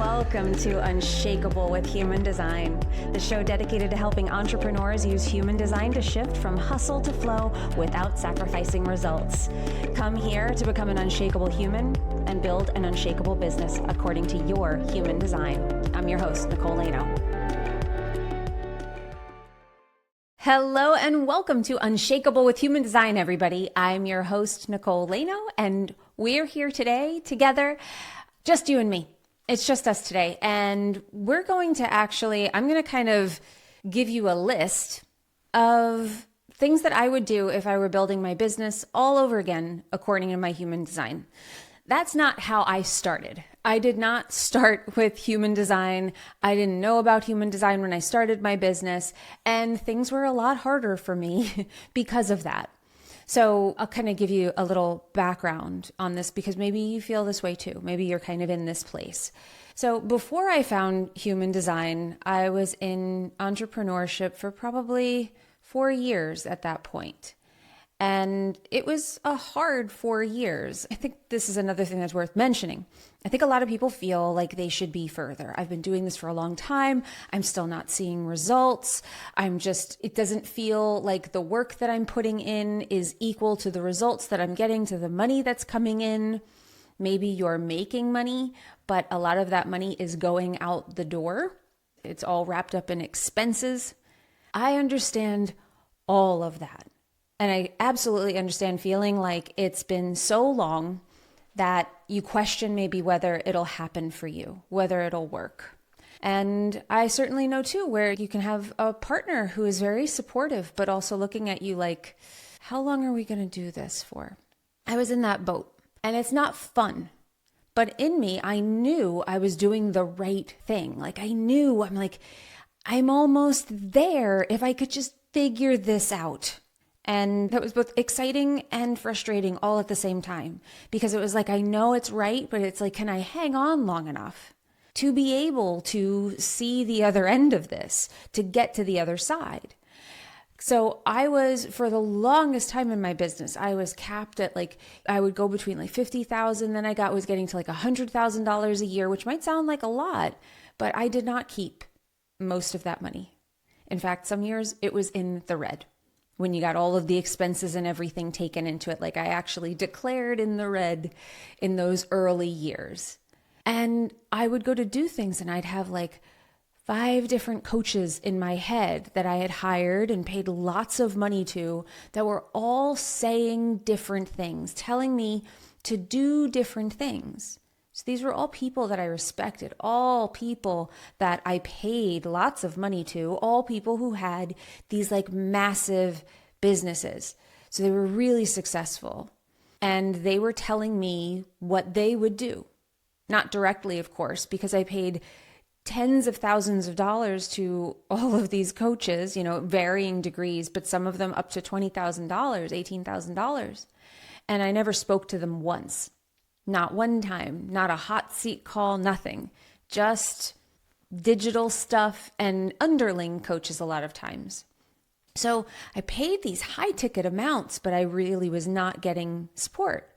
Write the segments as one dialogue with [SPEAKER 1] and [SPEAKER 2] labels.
[SPEAKER 1] Welcome to Unshakable with Human Design, the show dedicated to helping entrepreneurs use human design to shift from hustle to flow without sacrificing results. Come here to become an unshakable human and build an unshakable business according to your human design. I'm your host, Nicole. Hello and welcome to Unshakable with Human Design, everybody. I'm your host, Nicole, and we're here today together, just you and me. It's just us today. And we're going to I'm going to kind of give you a list of things that I would do if I were building my business all over again, according to my human design. That's not how I started. I did not start with human design. I didn't know about human design when I started my business, and things were a lot harder for me because of that. So I'll kind of give you a little background on this because maybe you feel this way too. Maybe you're kind of in this place. So before I found human design, I was in entrepreneurship for probably 4 years at that point. And it was a hard 4 years. I think this is another thing that's worth mentioning. I think a lot of people feel like they should be further. I've been doing this for a long time. I'm still not seeing results. It doesn't feel like the work that I'm putting in is equal to the results that I'm getting, to the money that's coming in. Maybe you're making money, but a lot of that money is going out the door. It's all wrapped up in expenses. I understand all of that. And I absolutely understand feeling like it's been so long that you question maybe whether it'll happen for you, whether it'll work. And I certainly know too, where you can have a partner who is very supportive, but also looking at you like, how long are we going to do this for? I was in that boat and it's not fun. But in me, I knew I was doing the right thing. I'm almost there if I could just figure this out. And that was both exciting and frustrating all at the same time, because it was like, I know it's right, but it's like, can I hang on long enough to be able to see the other end of this, to get to the other side? So I was, for the longest time in my business, I was capped at I would go between $50,000, then I was getting to $100,000 a year, which might sound like a lot, but I did not keep most of that money. In fact, some years it was in the red. When you got all of the expenses and everything taken into it, I actually declared in the red in those early years. And I would go to do things and I'd have 5 different coaches in my head that I had hired and paid lots of money to that were all saying different things, telling me to do different things. So these were all people that I respected, all people that I paid lots of money to, all people who had these massive businesses. So they were really successful. And they were telling me what they would do. Not directly, of course, because I paid tens of thousands of dollars to all of these coaches, varying degrees, but some of them up to $20,000, $18,000. And I never spoke to them once. Not one time, not a hot seat call, nothing. Just digital stuff and underling coaches a lot of times. So I paid these high ticket amounts, but I really was not getting support.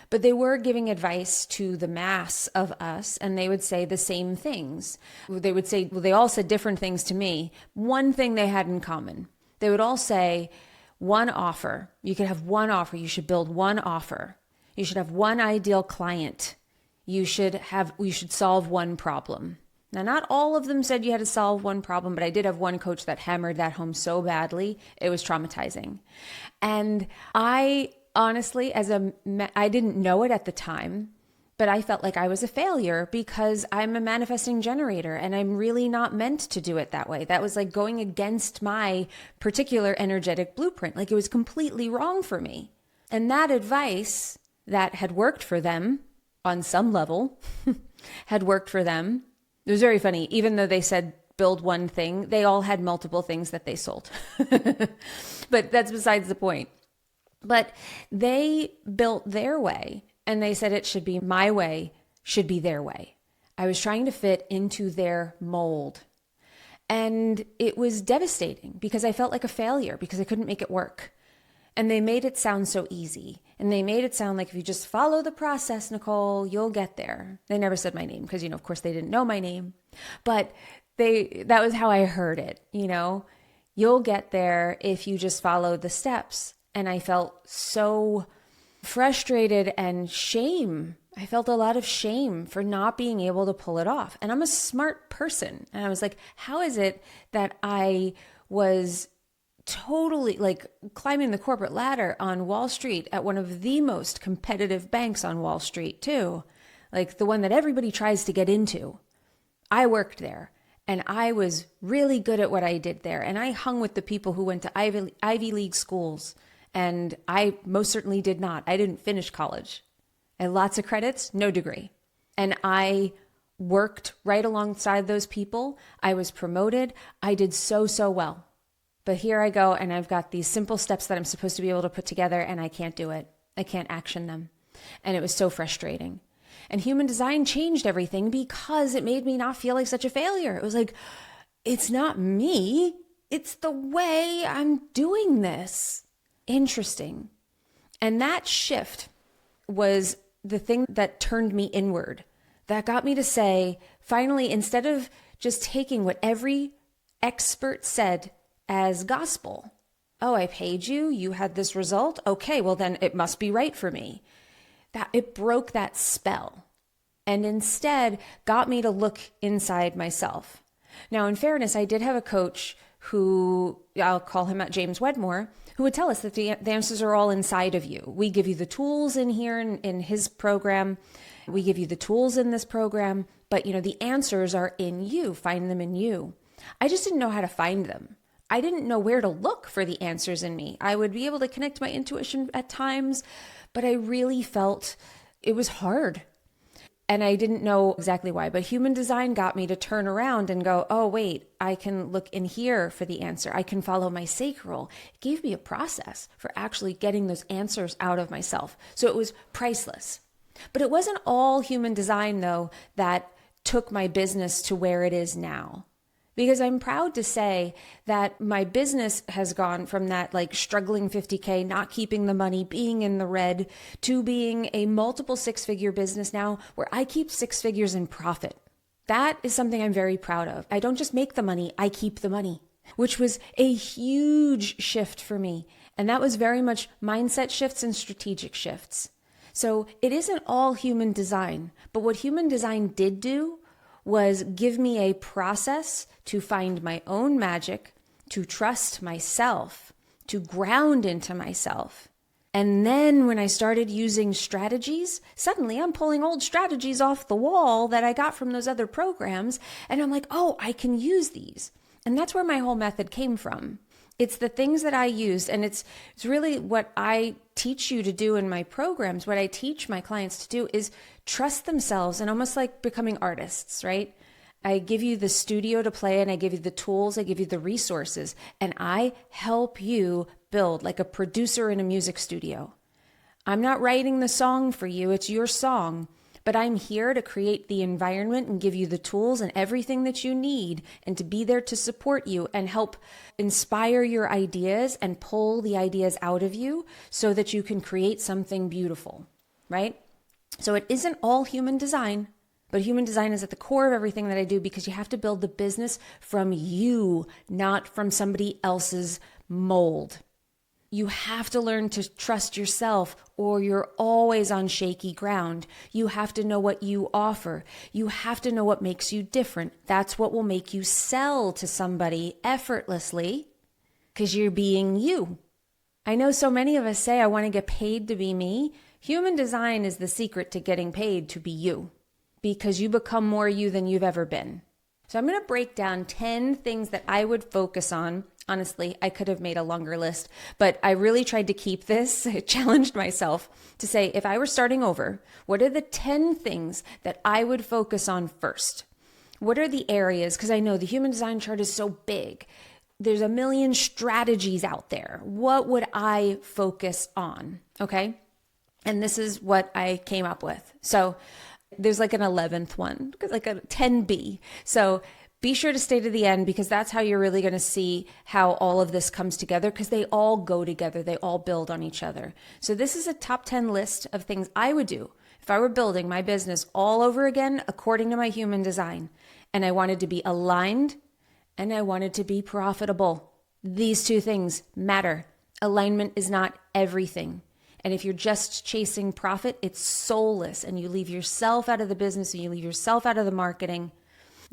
[SPEAKER 1] But they were giving advice to the mass of us, and they would say the same things. They all said different things to me. One thing they had in common. They would all say, one offer. You could have one offer. You should build one offer. You should have one ideal client. You should solve one problem. Now, not all of them said you had to solve one problem, but I did have one coach that hammered that home so badly, it was traumatizing. And I honestly, I didn't know it at the time, but I felt like I was a failure because I'm a manifesting generator and I'm really not meant to do it that way. That was going against my particular energetic blueprint. It was completely wrong for me. And that advice that had worked for them on some level, had worked for them. It was very funny. Even though they said build one thing, they all had multiple things that they sold. But that's besides the point. But they built their way and they said it should be my way, should be their way. I was trying to fit into their mold. And it was devastating because I felt like a failure because I couldn't make it work. And they made it sound so easy. And they made it sound like if you just follow the process, Nicole, you'll get there. They never said my name because, of course they didn't know my name. But that was how I heard it, You'll get there if you just follow the steps. And I felt so frustrated and shame. I felt a lot of shame for not being able to pull it off. And I'm a smart person. And I was like, how is it that I was totally like climbing the corporate ladder on Wall Street at one of the most competitive banks on Wall Street too, like the one that everybody tries to get into. I worked there and I was really good at what I did there. And I hung with the people who went to Ivy League schools. And I most certainly did not. I didn't finish college. I had lots of credits, no degree. And I worked right alongside those people. I was promoted. I did so well. But here I go, and I've got these simple steps that I'm supposed to be able to put together, and I can't do it. I can't action them. And it was so frustrating. And human design changed everything because it made me not feel like such a failure. It was like, it's not me. It's the way I'm doing this. Interesting. And that shift was the thing that turned me inward, that got me to say, finally, instead of just taking what every expert said as gospel. Oh, I paid you. You had this result. Okay, well then it must be right for me. That it broke that spell and instead got me to look inside myself. Now, in fairness, I did have a coach who, I'll call him James Wedmore, who would tell us that the answers are all inside of you. We give you the tools in here in his program. We give you the tools in this program, but the answers are in you. Find them in you. I just didn't know how to find them. I didn't know where to look for the answers in me. I would be able to connect my intuition at times, but I really felt it was hard. And I didn't know exactly why, but human design got me to turn around and go, oh, wait, I can look in here for the answer. I can follow my sacral. It gave me a process for actually getting those answers out of myself. So it was priceless. But it wasn't all human design, though, that took my business to where it is now. Because I'm proud to say that my business has gone from that like struggling 50K, not keeping the money, being in the red, to being a multiple six-figure business now where I keep 6 figures in profit. That is something I'm very proud of. I don't just make the money, I keep the money, which was a huge shift for me. And that was very much mindset shifts and strategic shifts. So it isn't all human design, but what human design did do was give me a process to find my own magic, to trust myself, to ground into myself. And then when I started using strategies, suddenly I'm pulling old strategies off the wall that I got from those other programs. And I'm like, oh, I can use these. And that's where my whole method came from. It's the things that I used, and it's really what I teach you to do in my programs. What I teach my clients to do is trust themselves and almost like becoming artists, right? I give you the studio to play and I give you the tools, I give you the resources, and I help you build like a producer in a music studio. I'm not writing the song for you, it's your song. But I'm here to create the environment and give you the tools and everything that you need and to be there to support you and help inspire your ideas and pull the ideas out of you so that you can create something beautiful, right? So it isn't all human design, but human design is at the core of everything that I do because you have to build the business from you, not from somebody else's mold. You have to learn to trust yourself or you're always on shaky ground. You have to know what you offer. You have to know what makes you different. That's what will make you sell to somebody effortlessly because you're being you. I know so many of us say, I want to get paid to be me. Human design is the secret to getting paid to be you because you become more you than you've ever been. So I'm going to break down 10 things that I would focus on. Honestly, I could have made a longer list, but I really tried to keep this. I challenged myself to say, if I were starting over, what are the 10 things that I would focus on first? What are the areas? Because I know the human design chart is so big. There's a million strategies out there. What would I focus on? Okay. And this is what I came up with. So there's like an 11th one, like a 10B. So Be sure to stay to the end because that's how you're really going to see how all of this comes together, because they all go together. They all build on each other. So this is a top 10 list of things I would do if I were building my business all over again according to my human design. And I wanted to be aligned and I wanted to be profitable. These two things matter. Alignment is not everything. And if you're just chasing profit, it's soulless and you leave yourself out of the business and you leave yourself out of the marketing.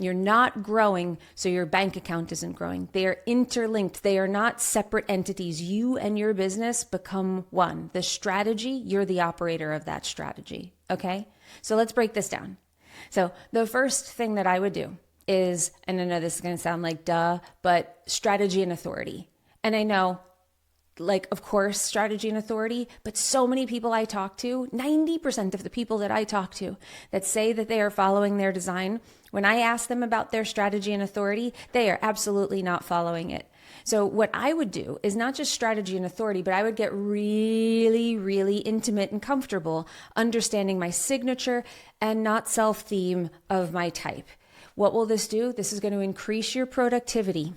[SPEAKER 1] You're not growing, so your bank account isn't growing. They are interlinked. They are not separate entities. You and your business become one. The strategy, you're the operator of that strategy. Okay? So let's break this down. So the first thing that I would do is, and I know this is going to sound like duh, but strategy and authority. And I know, like, of course, strategy and authority, but so many people I talk to, 90% of the people that I talk to that say that they are following their design, when I ask them about their strategy and authority, they are absolutely not following it. So what I would do is not just strategy and authority, but I would get really, really intimate and comfortable understanding my signature and not self theme of my type. What will this do? This is going to increase your productivity.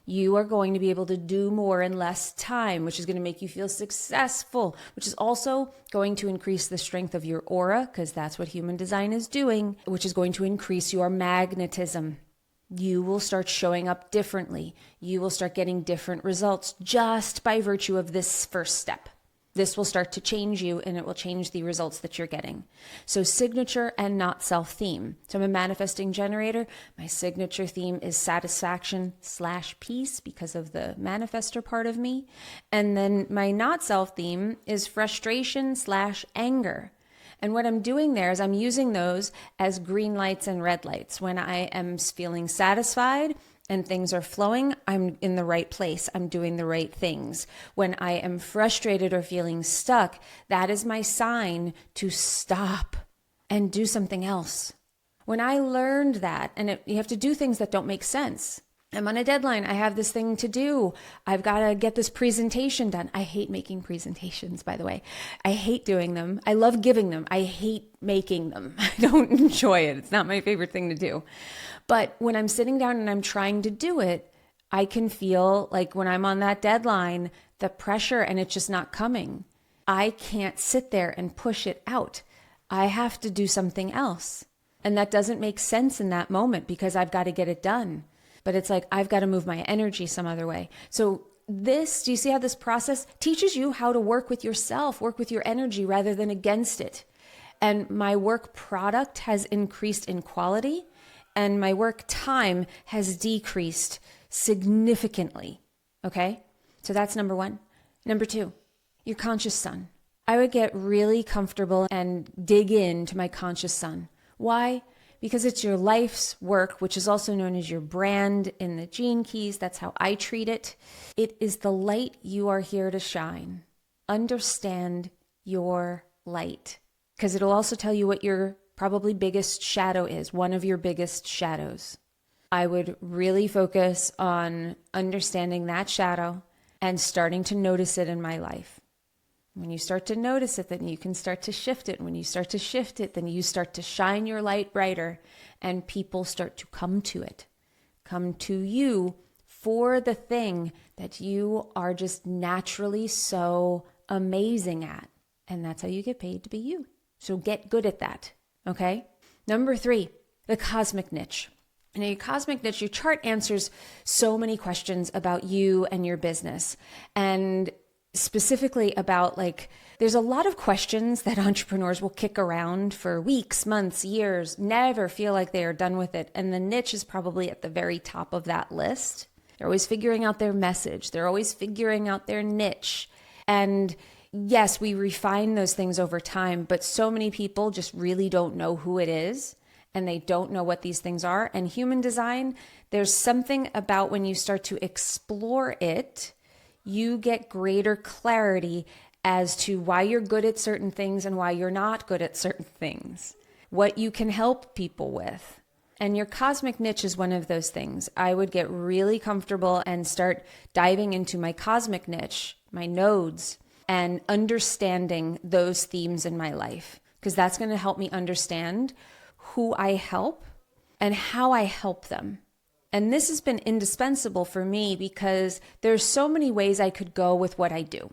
[SPEAKER 1] You are going to be able to do more in less time, which is going to make you feel successful, which is also going to increase the strength of your aura, because that's what human design is doing, which is going to increase your magnetism. You will start showing up differently. You will start getting different results just by virtue of this first step. This will start to change you and it will change the results that you're getting. So signature and not self-theme. So I'm a manifesting generator. My signature theme is satisfaction/peace because of the manifestor part of me. And then my not self-theme is frustration/anger. And what I'm doing there is I'm using those as green lights and red lights. When I am feeling satisfied and things are flowing, I'm in the right place. I'm doing the right things. When I am frustrated or feeling stuck, that is my sign to stop and do something else. When I learned that, and you have to do things that don't make sense. I'm on a deadline. I have this thing to do. I've got to get this presentation done. I hate making presentations, by the way. I hate doing them. I love giving them. I hate making them. I don't enjoy it. It's not my favorite thing to do. But when I'm sitting down and I'm trying to do it, I can feel like when I'm on that deadline, the pressure and it's just not coming. I can't sit there and push it out. I have to do something else. And that doesn't make sense in that moment because I've got to get it done. But it's like, I've got to move my energy some other way. So do you see how this process teaches you how to work with yourself, work with your energy rather than against it? And my work product has increased in quality and my work time has decreased significantly. Okay? So that's number one. Number two, your conscious sun. I would get really comfortable and dig into my conscious sun. Why? Because it's your life's work, which is also known as your brand in the Gene Keys. That's how I treat it. It is the light you are here to shine. Understand your light, because it'll also tell you what your probably biggest shadow is, one of your biggest shadows. I would really focus on understanding that shadow and starting to notice it in my life. When you start to notice it, then you can start to shift it. When you start to shift it, then you start to shine your light brighter and people start to come to it, come to you for the thing that you are just naturally so amazing at. And that's how you get paid to be you. So get good at that, okay? Number three, the cosmic niche. In a cosmic niche, your chart answers so many questions about you and your business. And specifically about there's a lot of questions that entrepreneurs will kick around for weeks, months, years, never feel like they are done with it. And the niche is probably at the very top of that list. They're always figuring out their message. They're always figuring out their niche. And yes, we refine those things over time, but so many people just really don't know who it is and they don't know what these things are. And human design, there's something about when you start to explore it, you get greater clarity as to why you're good at certain things and why you're not good at certain things, what you can help people with. And your cosmic niche is one of those things. I would get really comfortable and start diving into my cosmic niche, my nodes, and understanding those themes in my life, because that's going to help me understand who I help and how I help them. And this has been indispensable for me because there's so many ways I could go with what I do.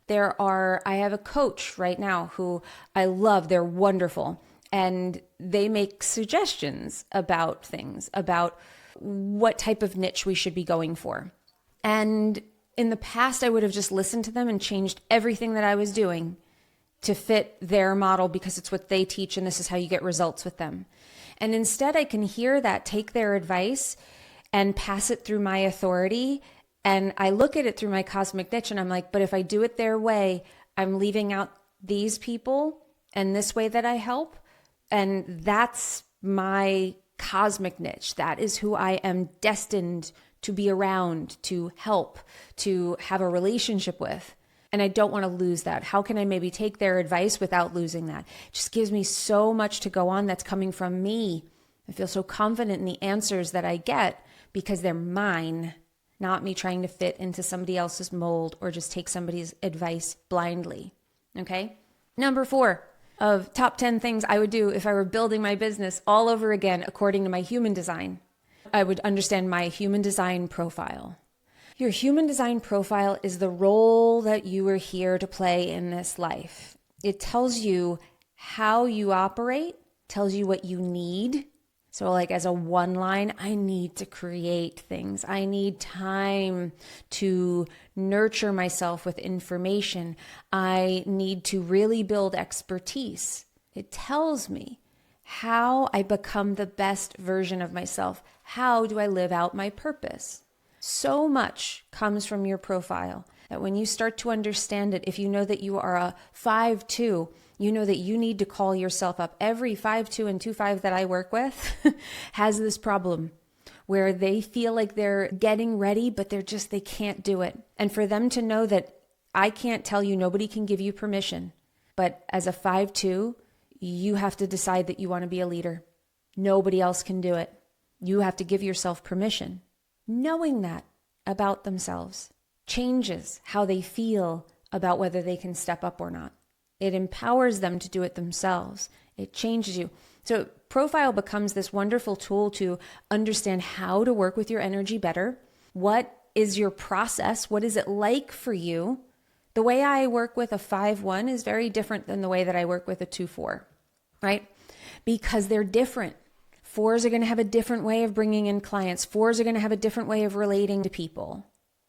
[SPEAKER 1] I have a coach right now who I love. They're wonderful. And they make suggestions about things, about what type of niche we should be going for. And in the past, I would have just listened to them and changed everything that I was doing to fit their model because it's what they teach and this is how you get results with them. And instead, I can hear that, take their advice and pass it through my authority. And I look at it through my cosmic niche and I'm like, but if I do it their way, I'm leaving out these people and this way that I help. And that's my cosmic niche. That is who I am destined to be around, to help, to have a relationship with. And I don't want to lose that. How can I maybe take their advice without losing that? It just gives me so much to go on that's coming from me. I feel so confident in the answers that I get because they're mine, not me trying to fit into somebody else's mold or just take somebody's advice blindly. Okay? Number 4 of top 10 things I would do if I were building my business all over again according to my human design. I would understand my human design profile. Your human design profile is the role that you are here to play in this life. It tells you how you operate, tells you what you need. So like as a one line, I need to create things. I need time to nurture myself with information. I need to really build expertise. It tells me how I become the best version of myself. How do I live out my purpose? So much comes from your profile that when you start to understand it, if you know that you are a 5-2, you know that you need to call yourself up. Every 5-2 and 2-5 that I work with has this problem where they feel like they're getting ready, but they can't do it. And for them to know that I can't tell you, nobody can give you permission. But as a 5-2, you have to decide that you want to be a leader. Nobody else can do it. You have to give yourself permission. Knowing that about themselves changes how they feel about whether they can step up or not. It empowers them to do it themselves. It changes you. So profile becomes this wonderful tool to understand how to work with your energy better. What is your process? What is it like for you? The way I work with a 5-1 is very different than the way that I work with a 2-4, right? Because they're different. 4s are going to have a different way of bringing in clients. 4s are going to have a different way of relating to people.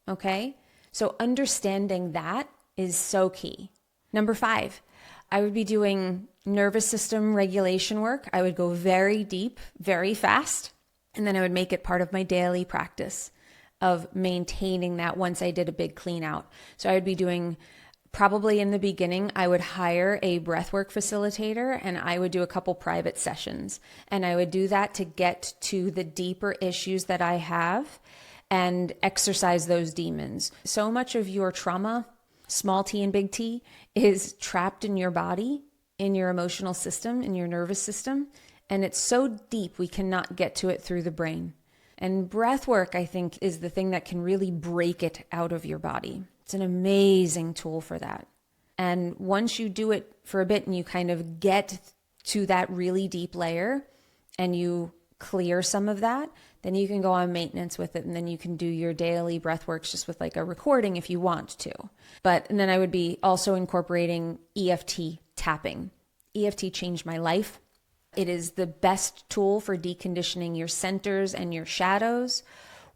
[SPEAKER 1] Okay? So understanding that is so key. Number 5, I would be doing nervous system regulation work. I would go very deep, very fast, and then I would make it part of my daily practice of maintaining that once I did a big clean out. So I would be doing, probably in the beginning, I would hire a breathwork facilitator and I would do a couple private sessions. And I would do that to get to the deeper issues that I have and exercise those demons. So much of your trauma, small t and big T, is trapped in your body, in your emotional system, in your nervous system. And it's so deep, we cannot get to it through the brain. And breath work, I think, is the thing that can really break it out of your body. It's an amazing tool for that. And once you do it for a bit and you kind of get to that really deep layer and you clear some of that, then you can go on maintenance with it. And then you can do your daily breath works just with like a recording if you want to. And then I would be also incorporating EFT tapping. EFT changed my life. It is the best tool for deconditioning your centers and your shadows,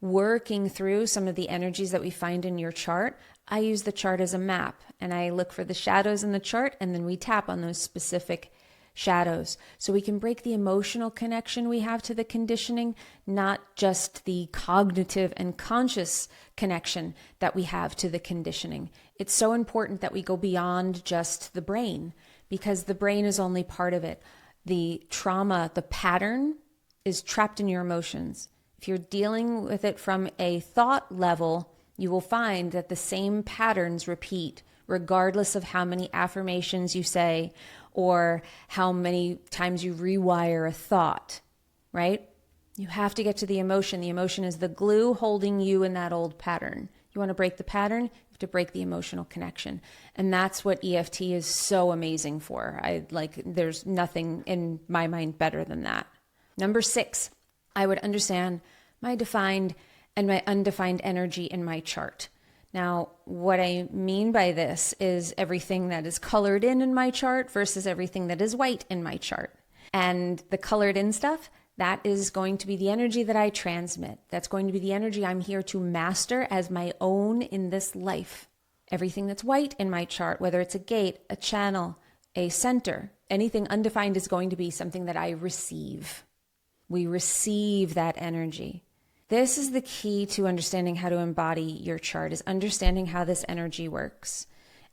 [SPEAKER 1] working through some of the energies that we find in your chart. I use the chart as a map and I look for the shadows in the chart and then we tap on those specific shadows so we can break the emotional connection we have to the conditioning, not just the cognitive and conscious connection that we have to the conditioning. It's so important that we go beyond just the brain because the brain is only part of it. The trauma, the pattern is trapped in your emotions. If you're dealing with it from a thought level, you will find that the same patterns repeat regardless of how many affirmations you say or how many times you rewire a thought, right? You have to get to the emotion. The emotion is the glue holding you in that old pattern. You want to break the pattern, you have to break the emotional connection. And that's what EFT is so amazing for. There's nothing in my mind better than that. Number 6, I would understand my defined and my undefined energy in my chart. Now, what I mean by this is everything that is colored in my chart versus everything that is white in my chart. And the colored in stuff, that is going to be the energy that I transmit. That's going to be the energy I'm here to master as my own in this life. Everything that's white in my chart, whether it's a gate, a channel, a center, anything undefined is going to be something that I receive. We receive that energy. This is the key to understanding how to embody your chart, is understanding how this energy works.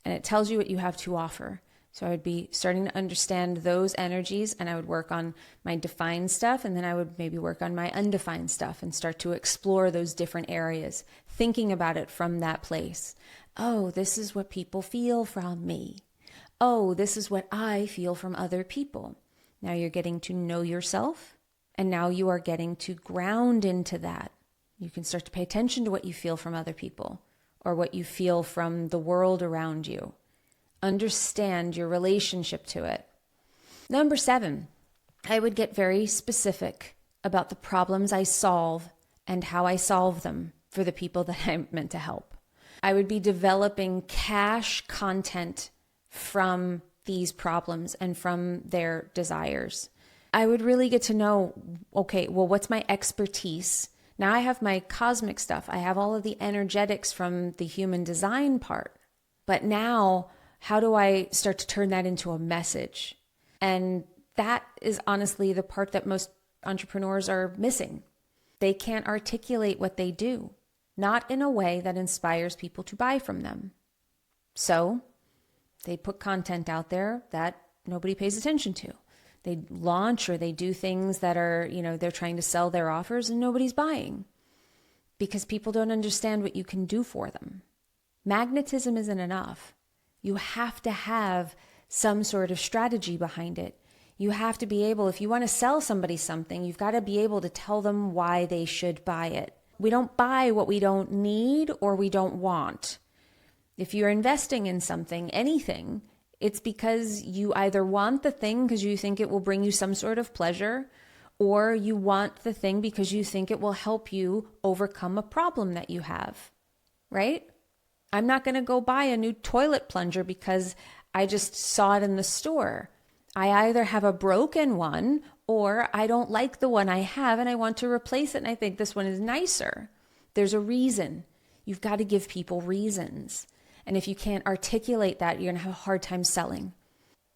[SPEAKER 1] And it tells you what you have to offer. So I would be starting to understand those energies, and I would work on my defined stuff, and then I would maybe work on my undefined stuff and start to explore those different areas, thinking about it from that place. Oh, this is what people feel from me. Oh, this is what I feel from other people. Now you're getting to know yourself, and now you are getting to ground into that. You can start to pay attention to what you feel from other people or what you feel from the world around you. Understand your relationship to it. Number 7, I would get very specific about the problems I solve and how I solve them for the people that I'm meant to help. I would be developing cash content from these problems and from their desires. I would really get to know, okay, well, what's my expertise? Now I have my cosmic stuff. I have all of the energetics from the human design part. But now, how do I start to turn that into a message? And that is honestly the part that most entrepreneurs are missing. They can't articulate what they do, not in a way that inspires people to buy from them. So they put content out there that nobody pays attention to. They launch or they do things that are, they're trying to sell their offers and nobody's buying because people don't understand what you can do for them. Magnetism isn't enough. You have to have some sort of strategy behind it. You have to be able, if you want to sell somebody something, you've got to be able to tell them why they should buy it. We don't buy what we don't need or we don't want. If you're investing in something, anything, it's because you either want the thing because you think it will bring you some sort of pleasure, or you want the thing because you think it will help you overcome a problem that you have, right? I'm not going to go buy a new toilet plunger because I just saw it in the store. I either have a broken one or I don't like the one I have and I want to replace it and I think this one is nicer. There's a reason. You've got to give people reasons. And if you can't articulate that, you're going to have a hard time selling.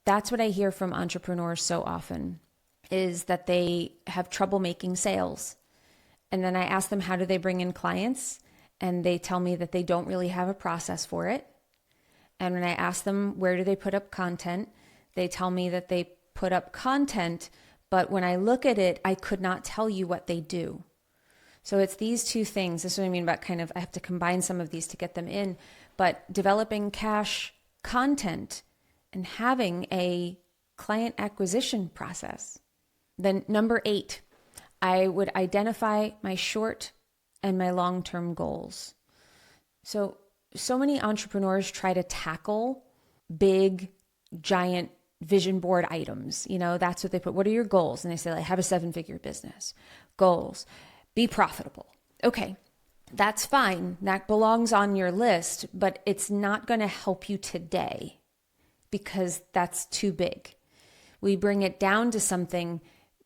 [SPEAKER 1] That's what I hear from entrepreneurs so often, is that they have trouble making sales. And then I ask them, how do they bring in clients? And they tell me that they don't really have a process for it. And when I ask them, where do they put up content? They tell me that they put up content, but when I look at it, I could not tell you what they do. So it's these two things. This is what I mean about I have to combine some of these to get them in, but developing cash content and having a client acquisition process. Then number 8, I would identify my short and my long-term goals. So many entrepreneurs try to tackle big, giant vision board items. That's what they put. What are your goals? And they say, have a 7-figure business. Goals. Be profitable. Okay, that's fine. That belongs on your list, but it's not going to help you today because that's too big. We bring it down to something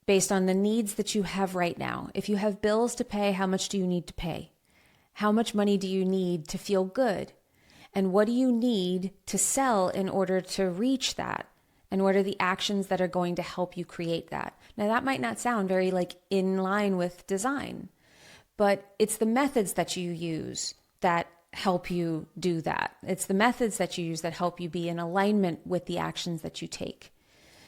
[SPEAKER 1] based on the needs that you have right now. If you have bills to pay, how much do you need to pay? How much money do you need to feel good? And what do you need to sell in order to reach that? And what are the actions that are going to help you create that? Now, that might not sound very in line with design, but it's the methods that you use that help you do that. It's the methods that you use that help you be in alignment with the actions that you take.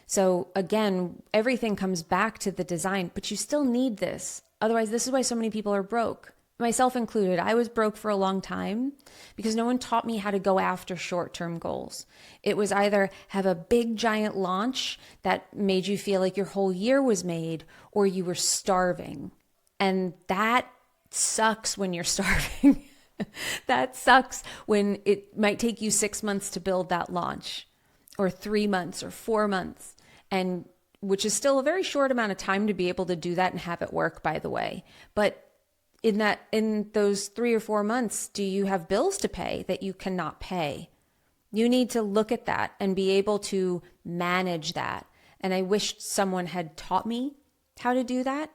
[SPEAKER 1] So again, everything comes back to the design, but you still need this. Otherwise, this is why so many people are broke. Myself included. I was broke for a long time because no one taught me how to go after short-term goals. It was either have a big giant launch that made you feel like your whole year was made, or you were starving. And that sucks when you're starving. That sucks when it might take you 6 months to build that launch, or 3 months or 4 months, and which is still a very short amount of time to be able to do that and have it work, by the way. But in those 3 or 4 months, do you have bills to pay that you cannot pay? You need to look at that and be able to manage that. And I wish someone had taught me how to do that,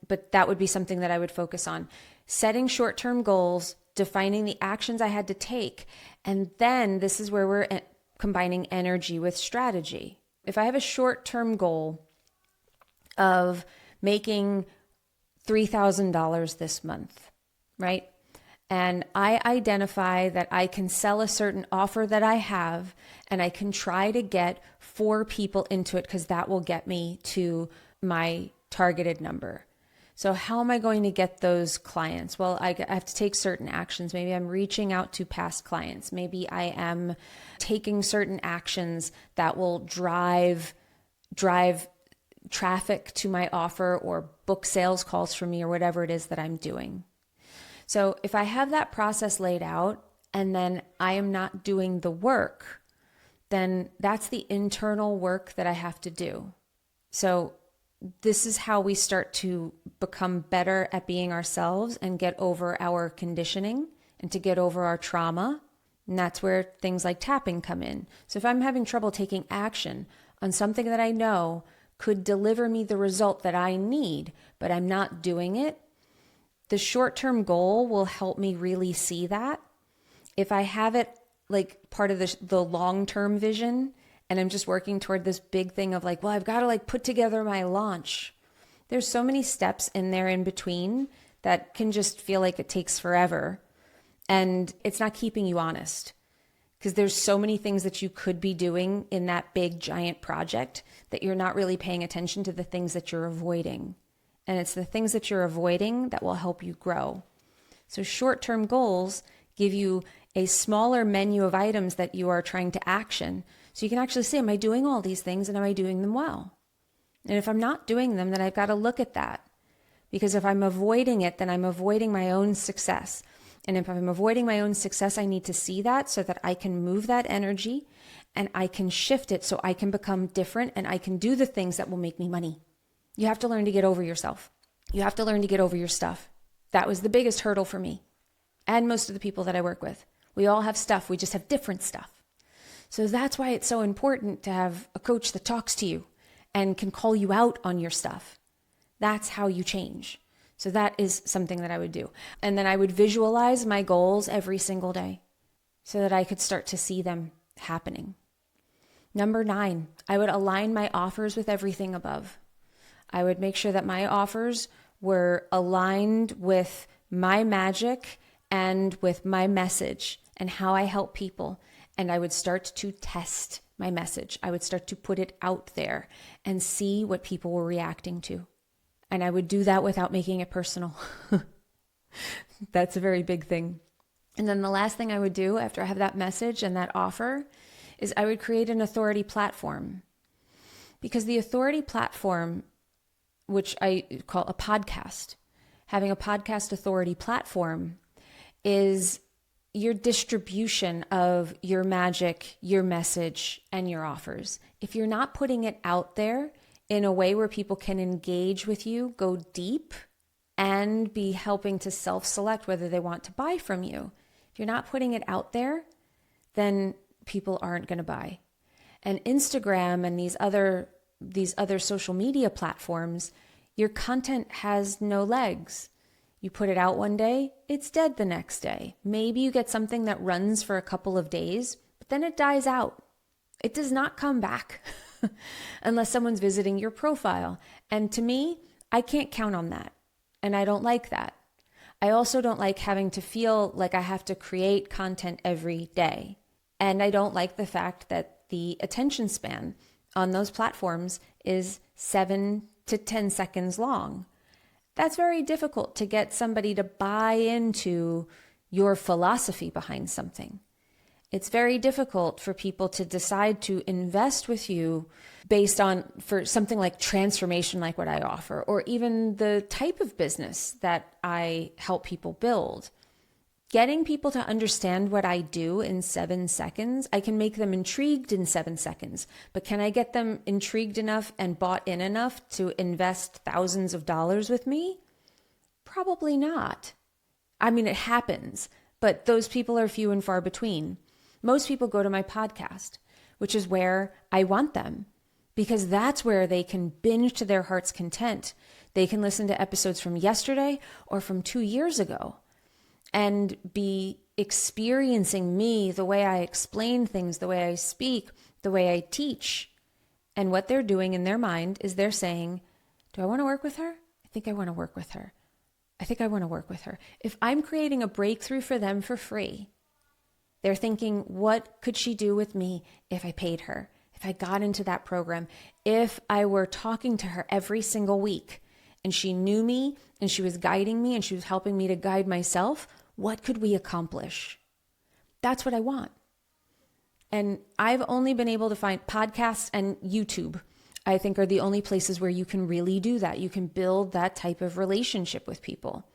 [SPEAKER 1] but that would be something that I would focus on. Setting short-term goals, defining the actions I had to take. And then this is where we're combining energy with strategy. If I have a short-term goal of making $3,000 this month, right? And I identify that I can sell a certain offer that I have, and I can try to get 4 people into it because that will get me to my targeted number. So how am I going to get those clients? Well, I have to take certain actions. Maybe I'm reaching out to past clients. Maybe I am taking certain actions that will drive traffic to my offer or book sales calls for me or whatever it is that I'm doing. So if I have that process laid out and then I am not doing the work, then that's the internal work that I have to do. So this is how we start to become better at being ourselves and get over our conditioning and to get over our trauma. And that's where things like tapping come in. So if I'm having trouble taking action on something that I know could deliver me the result that I need, but I'm not doing it, the short-term goal will help me really see that. If I have it like part of the long-term vision, and I'm just working toward this big thing of like, well, I've got to like put together my launch. There's so many steps in there in between that can just feel like it takes forever. And it's not keeping you honest because there's so many things that you could be doing in that big giant project that you're not really paying attention to the things that you're avoiding. And it's the things that you're avoiding that will help you grow. So short-term goals give you a smaller menu of items that you are trying to action. So you can actually say, am I doing all these things and am I doing them well? And if I'm not doing them, then I've got to look at that. Because if I'm avoiding it, then I'm avoiding my own success. And if I'm avoiding my own success, I need to see that so that I can move that energy and I can shift it so I can become different and I can do the things that will make me money. You have to learn to get over yourself. You have to learn to get over your stuff. That was the biggest hurdle for me and most of the people that I work with. We all have stuff. We just have different stuff. So that's why it's so important to have a coach that talks to you and can call you out on your stuff. That's how you change. So that is something that I would do. And then I would visualize my goals every single day so that I could start to see them happening. Number 9, I would align my offers with everything above. I would make sure that my offers were aligned with my magic and with my message and how I help people. And I would start to test my message. I would start to put it out there and see what people were reacting to. And I would do that without making it personal. That's a very big thing. And then the last thing I would do after I have that message and that offer is I would create an authority platform. Because the authority platform, which I call a podcast, having a podcast authority platform is your distribution of your magic, your message, and your offers. If you're not putting it out there in a way where people can engage with you, go deep, and be helping to self-select whether they want to buy from you, if you're not putting it out there, then people aren't going to buy. And Instagram and these other social media platforms, your content has no legs. You put it out one day, it's dead the next day. Maybe you get something that runs for a couple of days, but then it dies out. It does not come back unless someone's visiting your profile. And to me, I can't count on that. And I don't like that. I also don't like having to feel like I have to create content every day. And I don't like the fact that the attention span on those platforms is 7 to 10 seconds long. That's very difficult to get somebody to buy into your philosophy behind something. It's very difficult for people to decide to invest with you based on for something like transformation, like what I offer, or even the type of business that I help people build. Getting people to understand what I do in 7 seconds, I can make them intrigued in 7 seconds, but can I get them intrigued enough and bought in enough to invest thousands of dollars with me? Probably not. I mean, it happens, but those people are few and far between. Most people go to my podcast, which is where I want them, because that's where they can binge to their heart's content. They can listen to episodes from yesterday or from 2 years ago and be experiencing me, the way I explain things, the way I speak, the way I teach. And what they're doing in their mind is they're saying, do I want to work with her? I think I want to work with her. I think I want to work with her. If I'm creating a breakthrough for them for free, they're thinking, what could she do with me if I paid her? If I got into that program, if I were talking to her every single week and she knew me and she was guiding me and she was helping me to guide myself, what could we accomplish? That's what I want. And I've only been able to find podcasts and YouTube, I think, are the only places where you can really do that. You can build that type of relationship with people.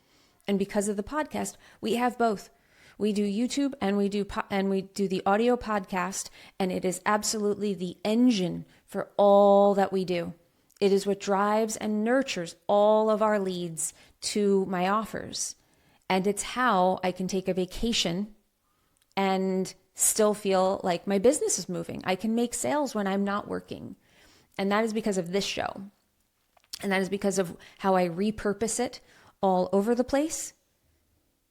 [SPEAKER 1] And because of the podcast, we have both. We do YouTube and we do the audio podcast, and it is absolutely the engine for all that we do. It is what drives and nurtures all of our leads to my offers. And it's how I can take a vacation and still feel like my business is moving. I can make sales when I'm not working. And that is because of this show. And that is because of how I repurpose it all over the place.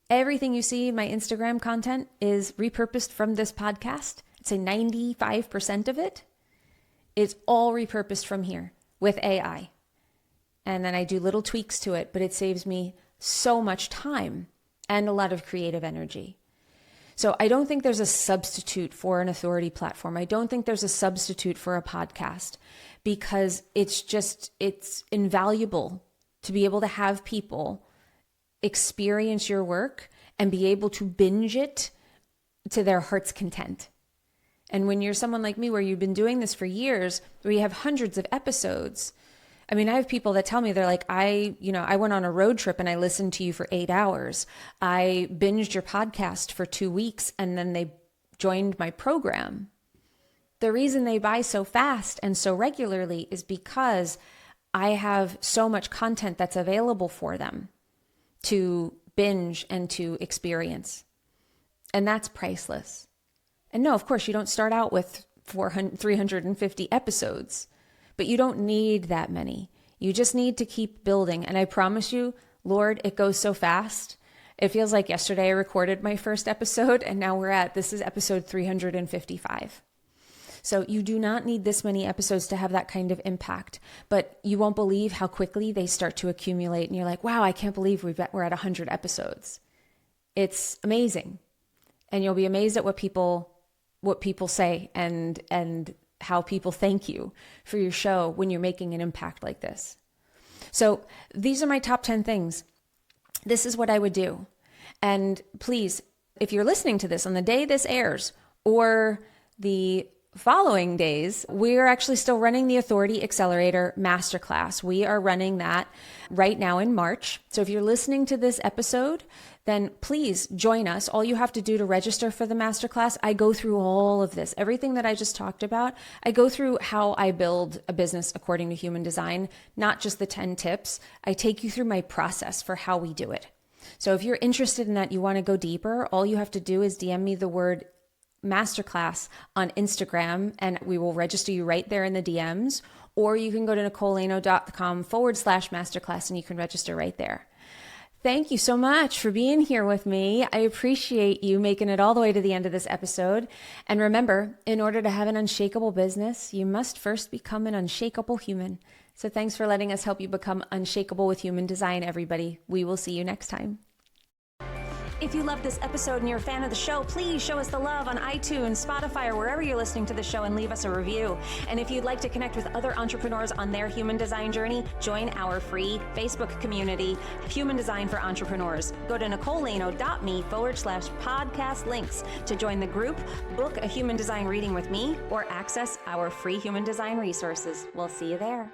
[SPEAKER 1] Everything you see in my Instagram content is repurposed from this podcast. I'd say 95% of it is all repurposed from here with AI. And then I do little tweaks to it, but it saves me so much time and a lot of creative energy. So I don't think there's a substitute for an authority platform. I don't think there's a substitute for a podcast, because it's invaluable to be able to have people experience your work and be able to binge it to their heart's content. And when you're someone like me, where you've been doing this for years, where you have hundreds of episodes, I mean, I have people that tell me, they're like, I went on a road trip and I listened to you for 8 hours. I binged your podcast for 2 weeks and then they joined my program. The reason they buy so fast and so regularly is because I have so much content that's available for them to binge and to experience. And that's priceless. And no, of course, you don't start out with 350 episodes, but you don't need that many. You just need to keep building. And I promise you, Lord, it goes so fast. It feels like yesterday I recorded my first episode, and now this is episode 355. So you do not need this many episodes to have that kind of impact, but you won't believe how quickly they start to accumulate. And you're like, wow, I can't believe we're at 100 episodes. It's amazing. And you'll be amazed at what people say and how people thank you for your show when you're making an impact like this. So these are my top 10 things. This is what I would do. And please, if you're listening to this on the day this airs or the following days, we're actually still running the Authority Accelerator Masterclass. We are running that right now in March. So if you're listening to this episode, then please join us. All you have to do to register for the masterclass, I go through all of this. Everything that I just talked about, I go through how I build a business according to human design, not just the 10 tips. I take you through my process for how we do it. So if you're interested in that, you want to go deeper, all you have to do is DM me the word masterclass on Instagram and we will register you right there in the DMs, or you can go to nicolelaino.com/masterclass and you can register right there. Thank you so much for being here with me. I appreciate you making it all the way to the end of this episode. And remember, in order to have an unshakable business, you must first become an unshakable human. So thanks for letting us help you become unshakable with human design, everybody. We will see you next time. If you love this episode and you're a fan of the show, please show us the love on iTunes, Spotify, or wherever you're listening to the show and leave us a review. And if you'd like to connect with other entrepreneurs on their human design journey, join our free Facebook community, Human Design for Entrepreneurs. Go to nicolelaino.me/podcast links to join the group, book a human design reading with me, or access our free human design resources. We'll see you there.